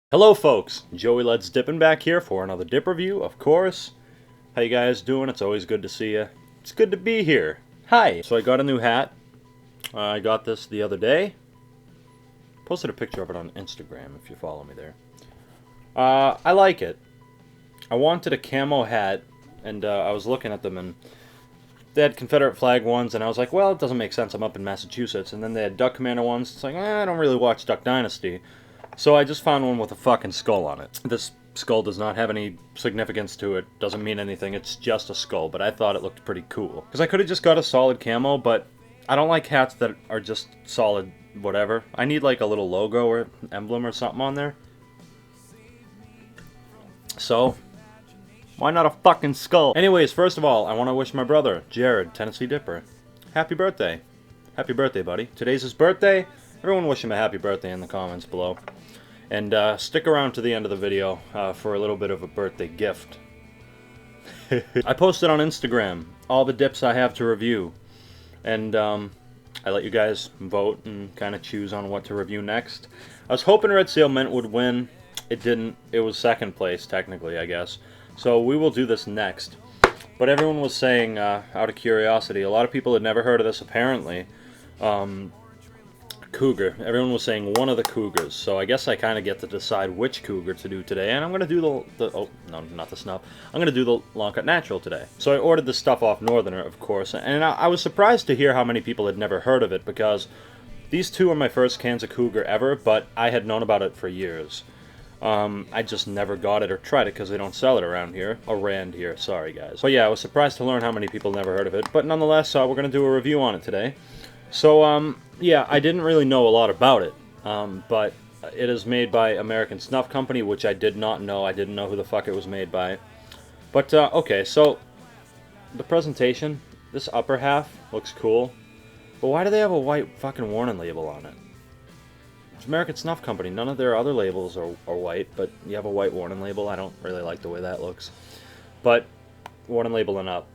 Hello folks, Joey Let's Dippin' back here for another dip review, of course. How you guys doing? It's always good to see you. It's good to be here. Hi! So I got a new hat. I got this the other day. Posted a picture of it on Instagram if you follow me there. I like it. I wanted a camo hat, and I was looking at them, and they had Confederate flag ones, and I was like, well, it doesn't make sense, I'm up in Massachusetts. And then they had Duck Commander ones. It's like, I don't really watch Duck Dynasty. So I just found one with a fucking skull on it. This skull does not have any significance to it, doesn't mean anything, it's just a skull, but I thought it looked pretty cool. Because I could have just got a solid camo, but I don't like hats that are just solid whatever. I need like a little logo or emblem or something on there. So, why not a fucking skull? Anyways, first of all, I want to wish my brother, Jared, Tennessee Dipper, happy birthday. Happy birthday, buddy. Today's his birthday. Everyone wish him a happy birthday in the comments below. And stick around to the end of the video for a little bit of a birthday gift. I posted on Instagram all the dips I have to review. And I let you guys vote and kind of choose on what to review next. I was hoping Red Seal Mint would win. It didn't. It was second place, technically, I guess. So we will do this next. But everyone was saying, out of curiosity, a lot of people had never heard of this apparently. Cougar. Everyone was saying one of the Cougars, so I guess I kind of get to decide which Cougar to do today, and I'm going to do oh, no, not the Snuff. I'm going to do the Long Cut Natural today. So I ordered this stuff off Northerner, of course, and I was surprised to hear how many people had never heard of it, because these two are my first cans of Cougar ever, but I had known about it for years. I just never got it or tried it because they don't sell it around here. Sorry guys. But yeah, I was surprised to learn how many people never heard of it, but nonetheless, we're going to do a review on it today. So, yeah, I didn't really know a lot about it, but it is made by American Snuff Company, which I did not know. I didn't know who the fuck it was made by. But, okay, so, the presentation, this upper half looks cool, but why do they have a white fucking warning label on it? It's American Snuff Company. None of their other labels are white, but you have a white warning label. I don't really like the way that looks. But, warning label and up.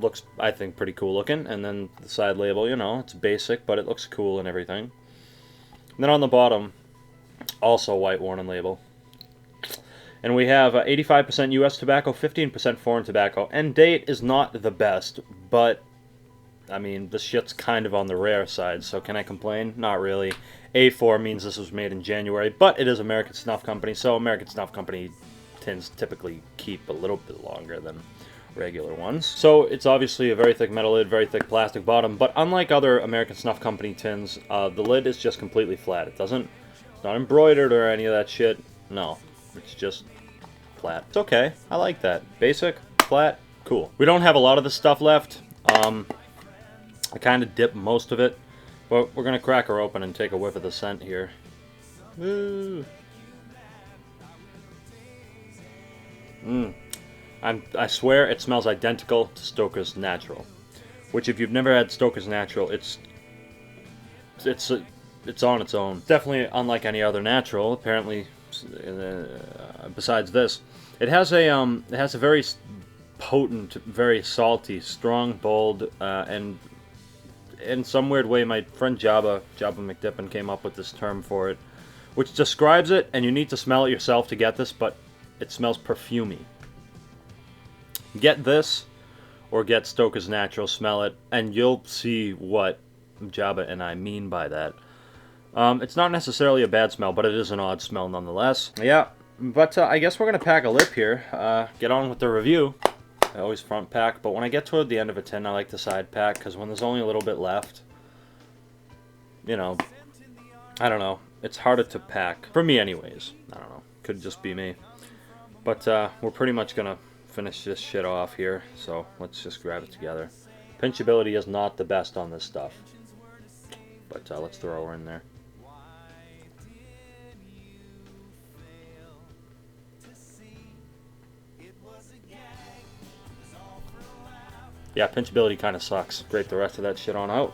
Looks, I think, pretty cool looking. And then the side label, you know, it's basic, but it looks cool and everything. And then on the bottom, also white warning label. And we have 85% US tobacco, 15% foreign tobacco. End date is not the best, but, I mean, this shit's kind of on the rare side, so can I complain? Not really. A4 means this was made in January, but it is American Snuff Company, so American Snuff Company tins typically keep a little bit longer than regular ones. So it's obviously a very thick metal lid, very thick plastic bottom, but unlike other American Snuff Company tins, the lid is just completely flat. It's not embroidered or any of that shit. No, it's just flat. It's okay. I like that. Basic, flat, cool. We don't have a lot of this stuff left. I kind of dipped most of it, but we're gonna crack her open and take a whiff of the scent here. Woo. I swear it smells identical to Stoker's Natural, which if you've never had Stoker's Natural, it's on its own. Definitely unlike any other natural. Apparently, besides this, it has a very potent, very salty, strong, bold, and in some weird way, my friend Jabba McDippin came up with this term for it, which describes it, and you need to smell it yourself to get this, but it smells perfumey. Get this, or get Stoker's Natural, smell it, and you'll see what Jabba and I mean by that. It's not necessarily a bad smell, but it is an odd smell nonetheless. Yeah, but I guess we're going to pack a lip here, get on with the review. I always front pack, but when I get toward the end of a tin, I like to side pack, because when there's only a little bit left, you know, I don't know, it's harder to pack. For me anyways. I don't know, could just be me. But we're pretty much going to finish this shit off here, so let's just grab it together. Pinchability is not the best on this stuff, but let's throw her in there. Yeah, pinchability kind of sucks. Scrape the rest of that shit on out.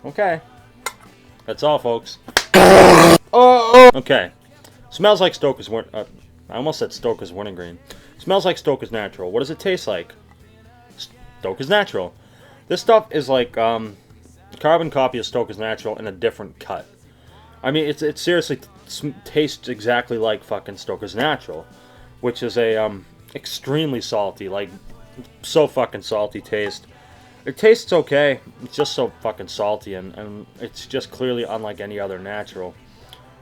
Okay. That's all, folks. Okay. Smells like Stoker's I almost said Stoker's Wintergreen. Smells like Stoker's Natural. What does it taste like? Stoker's Natural. This stuff is like, carbon copy of Stoker's Natural in a different cut. I mean, it seriously tastes exactly like fucking Stoker's Natural, which is a extremely salty, like so fucking salty taste. It tastes okay. It's just so fucking salty, and it's just clearly unlike any other natural.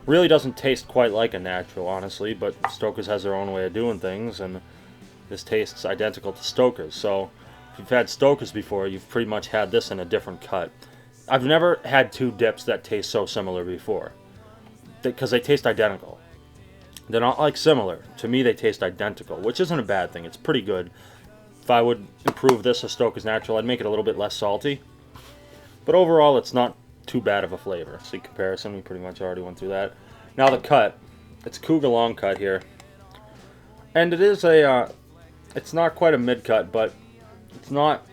Really doesn't taste quite like a natural, honestly, but Stoker's has their own way of doing things, and this tastes identical to Stoker's. So if you've had Stoker's before, you've pretty much had this in a different cut. I've never had two dips that taste so similar before, because they taste identical. They're not like similar. To me, they taste identical, which isn't a bad thing. It's pretty good. If I would improve this to Stoker's Natural, I'd make it a little bit less salty. But overall, it's not too bad of a flavor. See comparison, we pretty much already went through that. Now the cut. It's Cougar long cut here. And it is a, it's not quite a mid-cut, but it's not...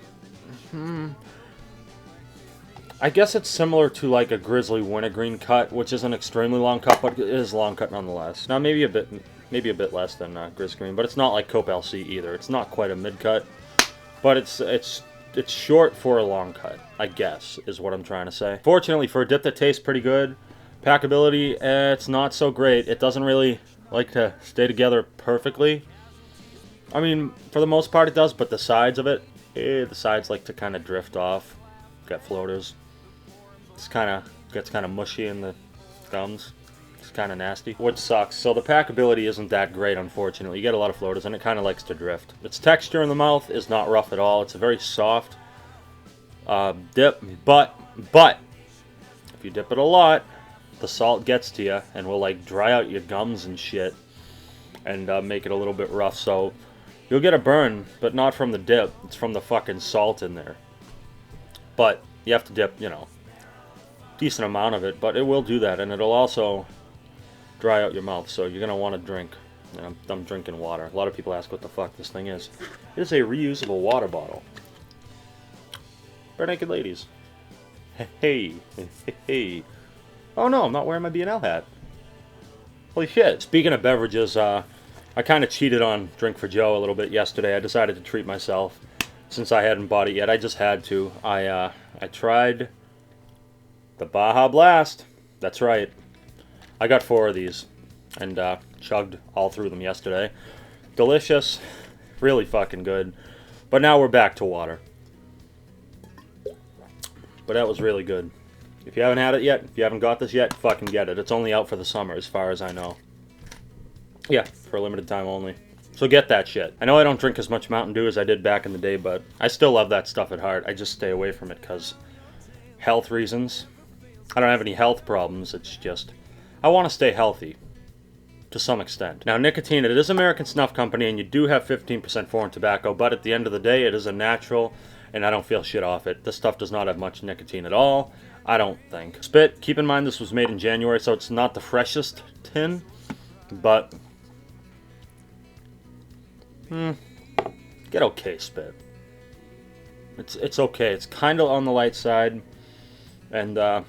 I guess it's similar to like a Grizzly Wintergreen cut, which is an extremely long cut, but it is long cut nonetheless. Now maybe a bit less than Grizz Green, but it's not like Cope LC either. It's not quite a mid cut, but it's short for a long cut, I guess, is what I'm trying to say. Fortunately, for a dip that tastes pretty good, packability, it's not so great. It doesn't really like to stay together perfectly. I mean, for the most part it does, but the sides of it, the sides like to kind of drift off. Got floaters. It's gets kind of mushy in the gums. It's kind of nasty, which sucks. So the packability isn't that great, unfortunately. You get a lot of floaters, and it kind of likes to drift. Its texture in the mouth is not rough at all. It's a very soft dip, but if you dip it a lot, the salt gets to you and will like dry out your gums and shit, and make it a little bit rough. So you'll get a burn, but not from the dip. It's from the fucking salt in there. But you have to dip, you know, decent amount of it, but it will do that, and it'll also dry out your mouth, so you're going to want to drink. And I'm drinking water. A lot of people ask what the fuck this thing is. It is a reusable water bottle. Bare naked ladies. Hey. Oh no, I'm not wearing my B&L hat. Holy shit. Speaking of beverages, I kind of cheated on Drink for Joe a little bit yesterday. I decided to treat myself. Since I hadn't bought it yet, I just had to. I tried the Baja Blast. That's right. I got 4 of these and chugged all through them yesterday. Delicious, really fucking good. But now we're back to water. But that was really good. If you haven't had it yet, if you haven't got this yet, fucking get it. It's only out for the summer, as far as I know. Yeah, for a limited time only. So get that shit. I know I don't drink as much Mountain Dew as I did back in the day, but I still love that stuff at heart. I just stay away from it because health reasons. I don't have any health problems. It's just I want to stay healthy to some extent. Now, nicotine, it is American Snuff Company, and you do have 15% foreign tobacco, but at the end of the day, it is a natural, and I don't feel shit off it. This stuff does not have much nicotine at all, I don't think. Spit, keep in mind this was made in January, so it's not the freshest tin, but get okay spit. It's okay. It's kind of on the light side, and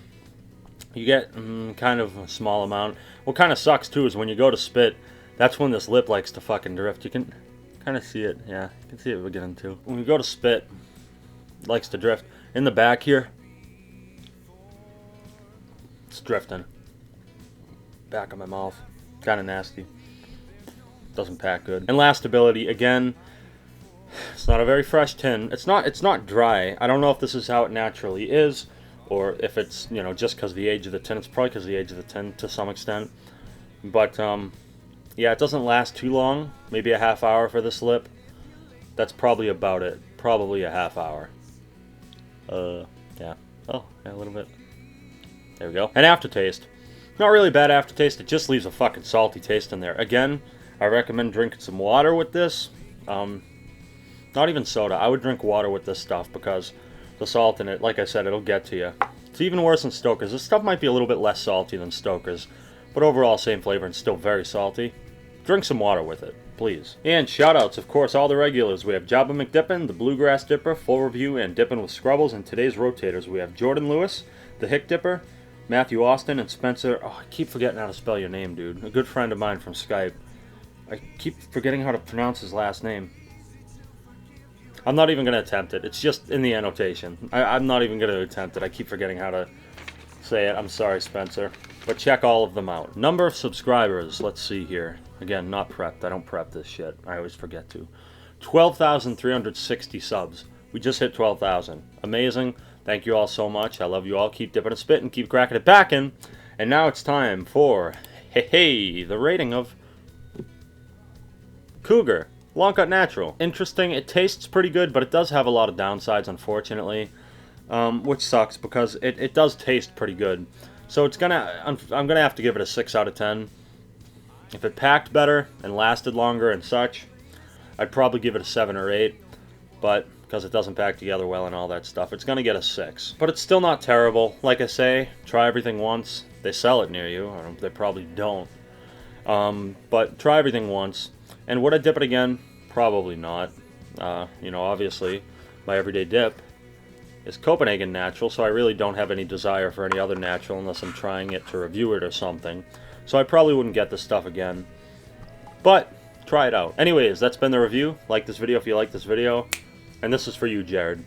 you get kind of a small amount. What kind of sucks too is when you go to spit, that's when this lip likes to fucking drift. You can kind of see it. Yeah, you can see it beginning to. When you go to spit, it likes to drift. In the back here, it's drifting. Back of my mouth, kind of nasty. Doesn't pack good. And last stability, again, it's not a very fresh tin. It's not dry. I don't know if this is how it naturally is, or if it's, you know, just because of the age of the tin. It's probably because of the age of the tin to some extent. But yeah, it doesn't last too long. Maybe a half hour for this lip. That's probably about it. Probably a half hour. Yeah. Oh, yeah, a little bit. There we go. And aftertaste. Not really bad aftertaste. It just leaves a fucking salty taste in there. Again, I recommend drinking some water with this. Not even soda. I would drink water with this stuff because the salt in it, like I said, it'll get to you. It's even worse than Stoker's. This stuff might be a little bit less salty than Stoker's, but overall same flavor and still very salty. Drink some water with it, please. And shoutouts, of course, all the regulars. We have Jabba McDippin, the Bluegrass Dipper, Full Review, and Dippin' with Scrubbles. And today's rotators, we have Jordan Lewis, the Hick Dipper, Matthew Austin, and Spencer. Oh, I keep forgetting how to spell your name, dude. A good friend of mine from Skype. I keep forgetting how to pronounce his last name. I'm not even going to attempt it. It's just in the annotation. I'm not even going to attempt it. I keep forgetting how to say it. I'm sorry, Spencer. But check all of them out. Number of subscribers. Let's see here. Again, not prepped. I don't prep this shit. I always forget to. 12,360 subs. We just hit 12,000. Amazing. Thank you all so much. I love you all. Keep dipping and spitting. Keep cracking it back in. And now it's time for, the rating of Cougar. Long Cut Natural. Interesting. It tastes pretty good, but it does have a lot of downsides, unfortunately. Which sucks because it does taste pretty good. So I'm gonna have to give it a 6 out of 10. If it packed better and lasted longer and such, I'd probably give it a 7 or 8. But because it doesn't pack together well and all that stuff, it's gonna get a 6. But it's still not terrible. Like I say, try everything once. They sell it near you. They probably don't. But try everything once. And would I dip it again? Probably not. Obviously, my everyday dip is Copenhagen Natural, so I really don't have any desire for any other natural unless I'm trying it to review it or something. So I probably wouldn't get this stuff again. But try it out. Anyways, that's been the review. Like this video if you like this video. And this is for you, Jared.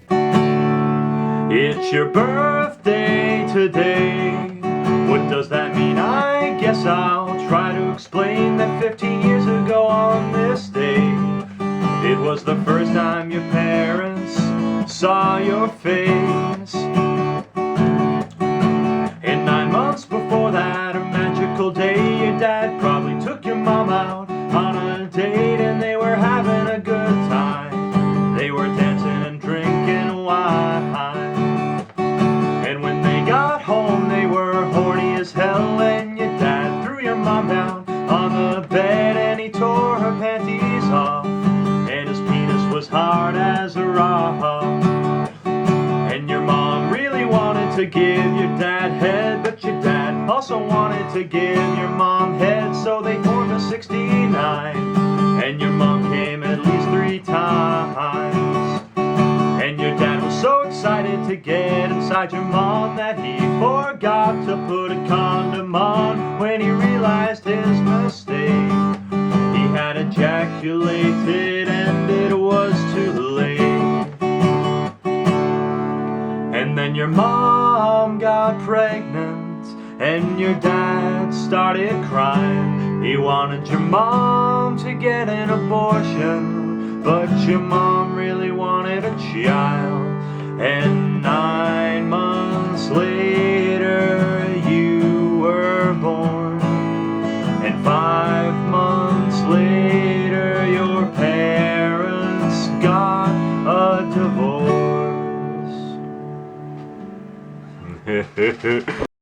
It's your birthday today. What does that mean? I guess I'll try to explain that 15 years ago on this day, it was the first time your parents saw your face. And 9 months before that, a magical day, your dad probably took your mom out on a date, and they were having a good time. They were dancing and drinking wine. And when they got home, they were horny as hell, and your dad threw your mom down on the bed, and he tore her panties off, and his penis was hard as a rock. And your mom really wanted to give your dad head, but your dad also wanted to give your mom head, so they formed a 69, and your mom came at least 3 times. And your dad was so excited to get inside your mom that he forgot to put a condom on. When he realized his mistake, he had ejaculated and it was too late. And then your mom got pregnant and your dad started crying. He wanted your mom to get an abortion, but your mom really wanted a child. And 9 months later you were born, and 5 months later your parents got a divorce.